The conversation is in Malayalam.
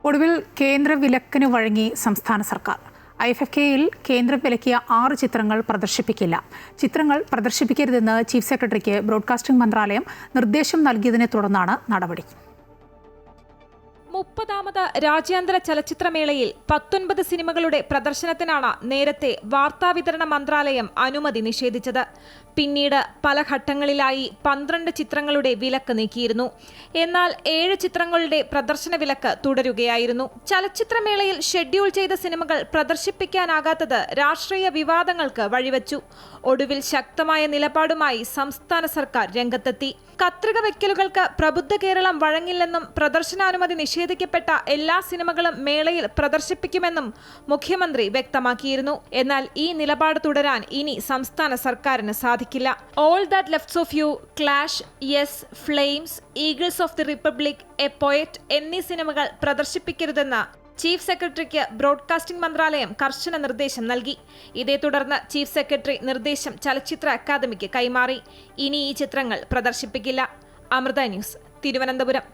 ഒടുവിൽ കേന്ദ്ര വിലക്കിന് വഴങ്ങി സംസ്ഥാന സർക്കാർ. IFFKയിൽ കേന്ദ്രം വിലക്കിയ 6 ചിത്രങ്ങൾ പ്രദർശിപ്പിക്കില്ല. ചിത്രങ്ങൾ പ്രദർശിപ്പിക്കരുതെന്ന് ചീഫ് സെക്രട്ടറിക്ക് ബ്രോഡ്കാസ്റ്റിംഗ് മന്ത്രാലയം നിർദ്ദേശം നൽകിയതിനെ തുടർന്നാണ് നടപടി. 30ാമത് രാജ്യാന്തര ചലച്ചിത്രമേളയിൽ 19 സിനിമകളുടെ പ്രദർശനത്തിനാണ് നേരത്തെ വാർത്താവിതരണ മന്ത്രാലയം അനുമതി നിഷേധിച്ചത്. പിന്നീട് പല ഘട്ടങ്ങളിലായി 12 ചിത്രങ്ങളുടെ വിലക്ക് നീക്കിയിരുന്നു. എന്നാൽ 7 ചിത്രങ്ങളുടെ പ്രദർശന വിലക്ക് തുടരുകയായിരുന്നു. ചലച്ചിത്രമേളയിൽ ഷെഡ്യൂൾ ചെയ്ത സിനിമകൾ പ്രദർശിപ്പിക്കാനാകാത്തത് രാഷ്ട്രീയ വിവാദങ്ങൾക്ക് വഴിവെച്ചു. ഒടുവിൽ ശക്തമായ നിലപാടുമായി സംസ്ഥാന സർക്കാർ രംഗത്തെത്തി. കത്രിക വെക്കലുകൾക്ക് പ്രബുദ്ധ കേരളം വഴങ്ങില്ലെന്നും പ്രദർശനാനുമതി നിഷേധിക്കപ്പെട്ട എല്ലാ സിനിമകളും മേളയിൽ പ്രദർശിപ്പിക്കുമെന്നും മുഖ്യമന്ത്രി വ്യക്തമാക്കിയിരുന്നു. എന്നാൽ ഈ നിലപാട് തുടരാൻ ഇനി സംസ്ഥാന സർക്കാരിന് സാധിക്കില്ല. All That Lefts of You, Clash, Yes, Flames, Eagles of the Republic, A Poet എന്നീ സിനിമകൾ പ്രദർശിപ്പിക്കരുതെന്ന് ചീഫ് സെക്രട്ടറിക്ക് ബ്രോഡ്കാസ്റ്റിംഗ് മന്ത്രാലയം കർശന നിർദ്ദേശം നൽകി. ഇതേ തുടർന്ന് ചീഫ് സെക്രട്ടറി നിർദ്ദേശം ചലച്ചിത്ര അക്കാദമിക്ക് കൈമാറി. ഇനി ഈ ചിത്രങ്ങൾ പ്രദർശിപ്പിക്കില്ല. അമൃത ന്യൂസ്, തിരുവനന്തപുരം.